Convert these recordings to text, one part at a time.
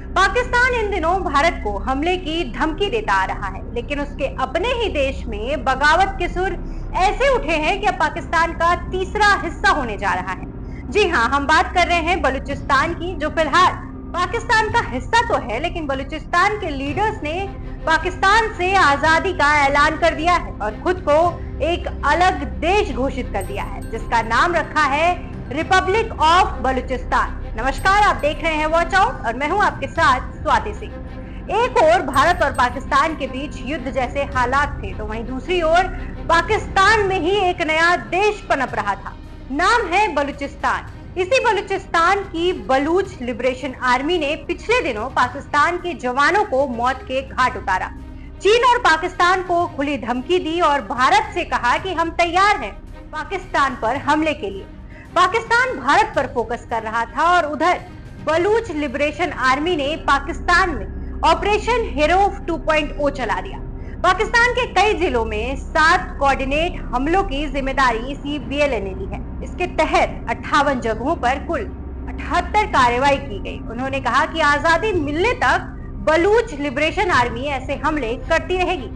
पाकिस्तान इन दिनों भारत को हमले की धमकी देता आ रहा है, लेकिन उसके अपने ही देश में बगावत के सुर ऐसे उठे हैं कि अब पाकिस्तान का तीसरा हिस्सा होने जा रहा है। जी हाँ, हम बात कर रहे हैं बलूचिस्तान की, जो फिलहाल पाकिस्तान का हिस्सा तो है, लेकिन बलूचिस्तान के लीडर्स ने पाकिस्तान से आजादी का ऐलान कर दिया है और खुद को एक अलग देश घोषित कर दिया है, जिसका नाम रखा है रिपब्लिक ऑफ बलूचिस्तान। नमस्कार, आप देख रहे हैं वॉच आउट और मैं हूं आपके साथ स्वाति सिंह। एक ओर भारत और पाकिस्तान के बीच युद्ध जैसे हालात थे, तो वहीं दूसरी ओर पाकिस्तान में ही एक नया देश पनप रहा था। नाम है बलूचिस्तान। इसी बलूचिस्तान की बलूच लिबरेशन आर्मी ने पिछले दिनों पाकिस्तान के जवानों को मौत के घाट उतारा। चीन और पाकिस्तान को खुली धमकी दी और भारत से कहा कि हम तैयार हैं पाकिस्तान पर हमले के लिए। पाकिस्तान भारत पर फोकस कर रहा था और उधर बलूच लिबरेशन आर्मी ने पाकिस्तान में ऑपरेशन हीरो 2.0 चला दिया। पाकिस्तान के कई जिलों में 7 कोऑर्डिनेट हमलों की जिम्मेदारी इसी BLA ने ली है। इसके तहत 58 जगहों पर कुल 78 कार्रवाई की गई। उन्होंने कहा कि आजादी मिलने तक बलूच लिबरेशन आर्मी ऐसे हमले करती रहेगी।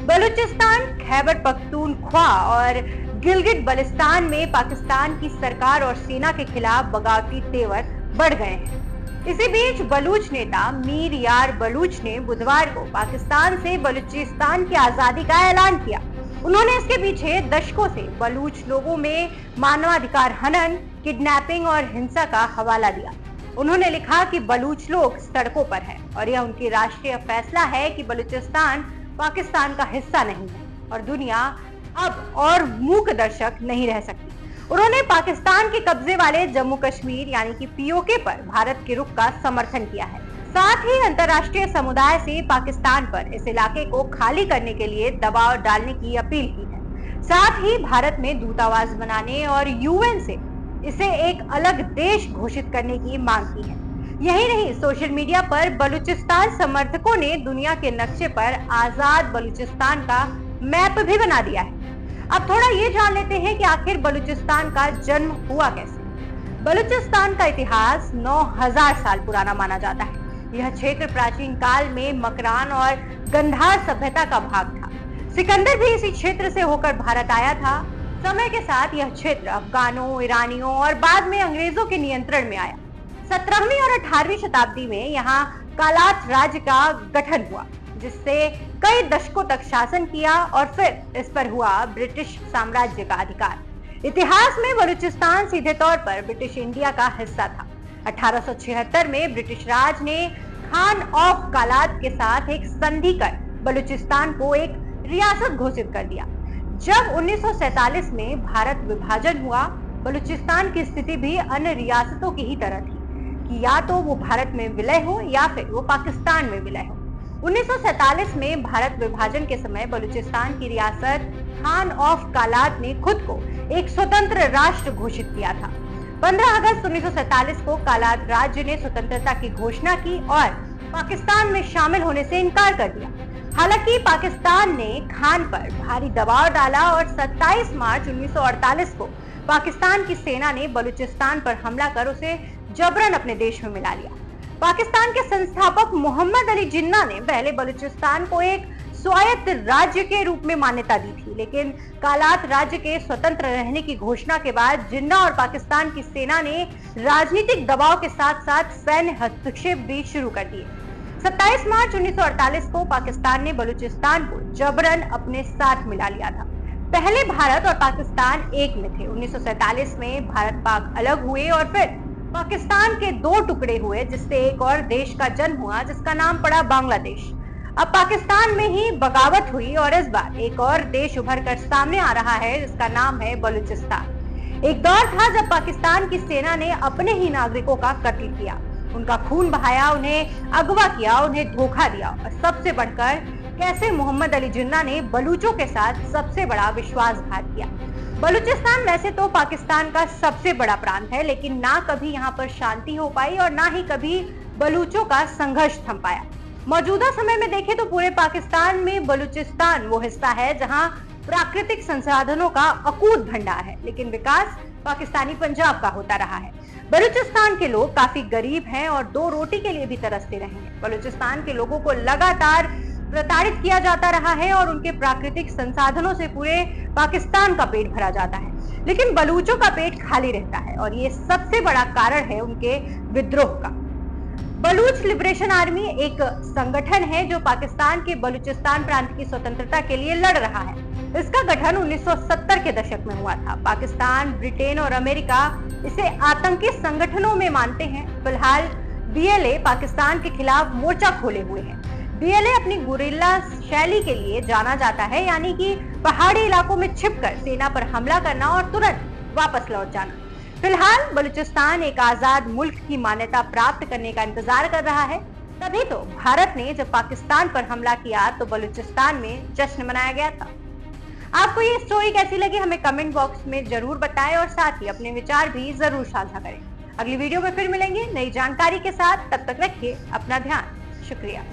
बलूचिस्तान, खैबर पख्तूनख्वा और गिलगिट बल्तिस्तान में पाकिस्तान की सरकार और सेना के खिलाफ बगावती तेवर बढ़ गए हैं। इसी बीच बलूच नेता मीर यार बलूच ने बुधवार को पाकिस्तान से बलूचिस्तान की आजादी का ऐलान किया। उन्होंने इसके पीछे दशकों से बलूच लोगों में मानवाधिकार हनन, किडनैपिंग और हिंसा का हवाला दिया। उन्होंने लिखा कि बलूच लोग सड़कों पर हैं और यह उनकी राष्ट्रीय फैसला है कि बलूचिस्तान पाकिस्तान का हिस्सा नहीं है और दुनिया अब और मूक दर्शक नहीं रह सकती। उन्होंने पाकिस्तान के कब्जे वाले जम्मू कश्मीर यानी कि POK पर भारत के रुख का समर्थन किया है। साथ ही अंतर्राष्ट्रीय समुदाय से पाकिस्तान पर इस इलाके को खाली करने के लिए दबाव डालने की अपील की है। साथ ही भारत में दूतावास बनाने और UN से इसे एक अलग देश घोषित करने की मांग की है। यही नहीं, सोशल मीडिया पर बलूचिस्तान समर्थकों ने दुनिया के नक्शे पर आजाद बलूचिस्तान का मैप भी बना दिया है। अब थोड़ा ये जान लेते हैं कि आखिर बलूचिस्तान का जन्म हुआ कैसे। बलूचिस्तान का इतिहास 9000 साल पुराना माना जाता है। यह क्षेत्र प्राचीन काल में मकरान और गंधार सभ्यता का भाग था। सिकंदर भी इसी क्षेत्र से होकर भारत आया था। समय के साथ यह क्षेत्र अफगानों, ईरानियों और बाद में अंग्रेजों के नियंत्रण में आया। 17वीं और 18वीं शताब्दी में यहाँ कालात राज्य का गठन हुआ, जिससे कई दशकों तक शासन किया और फिर इस पर हुआ ब्रिटिश साम्राज्य का अधिकार। इतिहास में बलूचिस्तान सीधे तौर पर ब्रिटिश इंडिया का हिस्सा था। 1876 में ब्रिटिश राज ने खान ऑफ कालात के साथ एक संधि कर बलूचिस्तान को एक रियासत घोषित कर दिया। जब 1947 में भारत विभाजन हुआ, बलूचिस्तान की स्थिति भी अन्य रियासतों की ही तरह थी कि या तो वो भारत में विलय हो या फिर वो पाकिस्तान में विलय हो। 1947 में भारत विभाजन के समय बलूचिस्तान की रियासत खान ऑफ कालात ने खुद को एक स्वतंत्र राष्ट्र घोषित किया था। 15 अगस्त 1947 को कालात राज्य ने स्वतंत्रता की घोषणा की और पाकिस्तान में शामिल होने से इनकार कर दिया। हालांकि पाकिस्तान ने खान पर भारी दबाव डाला और 27 मार्च 1948 को पाकिस्तान की सेना ने बलूचिस्तान पर हमला कर उसे जबरन अपने देश में मिला लिया। पाकिस्तान के संस्थापक मोहम्मद अली जिन्ना ने पहले बलूचिस्तान को एक स्वायत्त राज्य के रूप में मान्यता दी थी, लेकिन कालात राज्य के स्वतंत्र रहने की घोषणा के बाद जिन्ना और पाकिस्तान की सेना ने राजनीतिक दबाव के साथ साथ सैन्य हस्तक्षेप भी शुरू कर दिए। 27 मार्च 1948 को पाकिस्तान ने बलूचिस्तान को जबरन अपने साथ मिला लिया था। पहले भारत और पाकिस्तान एक में थे। 1947 में भारत पाक अलग हुए और फिर पाकिस्तान के 2 टुकड़े हुए, जिससे एक और देश का जन्म हुआ जिसका नाम पड़ा बांग्लादेश। अब पाकिस्तान में ही बगावत हुई और इस बार एक और देश उभर कर सामने आ रहा है जिसका नाम है बलूचिस्तान। एक दौर था जब पाकिस्तान की सेना ने अपने ही नागरिकों का कत्ल किया, उनका खून बहाया, उन्हें अगवा किया, उन्हें धोखा दिया और सबसे बढ़कर कैसे मोहम्मद अली जिन्ना ने बलूचों के साथ सबसे बड़ा विश्वासघात किया। बलूचिस्तान वैसे तो पाकिस्तान का सबसे बड़ा प्रांत है, लेकिन ना कभी यहाँ पर शांति हो पाई और ना ही कभी बलूचों का संघर्ष थम पाया। मौजूदा समय में देखें तो पूरे पाकिस्तान में बलूचिस्तान वो हिस्सा है जहाँ प्राकृतिक संसाधनों का अकूत भंडार है, लेकिन विकास पाकिस्तानी पंजाब का होता रहा है। बलूचिस्तान के लोग काफी गरीब हैं और दो रोटी के लिए भी तरसते रहे हैं। बलूचिस्तान के लोगों को लगातार प्रताड़ित किया जाता रहा है और उनके प्राकृतिक संसाधनों से पूरे पाकिस्तान का पेट भरा जाता है, लेकिन बलूचों का पेट खाली रहता है और ये सबसे बड़ा कारण है उनके विद्रोह का। बलूच लिबरेशन आर्मी एक संगठन है जो पाकिस्तान के बलूचिस्तान प्रांत की स्वतंत्रता के लिए लड़ रहा है। इसका गठन 1970 के दशक में हुआ था। पाकिस्तान, ब्रिटेन और अमेरिका इसे आतंकी संगठनों में मानते हैं। फिलहाल बीएलए पाकिस्तान के खिलाफ मोर्चा खोले हुए है। बीएलए अपनी गुरिल्ला शैली के लिए जाना जाता है, यानी कि पहाड़ी इलाकों में छिपकर सेना पर हमला करना और तुरंत वापस लौट जाना। फिलहाल बलूचिस्तान एक आजाद मुल्क की मान्यता प्राप्त करने का इंतजार कर रहा है। तभी तो भारत ने जब पाकिस्तान पर हमला किया तो बलूचिस्तान में जश्न मनाया गया था। आपको ये स्टोरी कैसी लगी हमें कमेंट बॉक्स में जरूर बताएं और साथ ही अपने विचार भी जरूर साझा करें। अगली वीडियो में फिर मिलेंगे नई जानकारी के साथ। तब तक रखिए अपना ध्यान। शुक्रिया।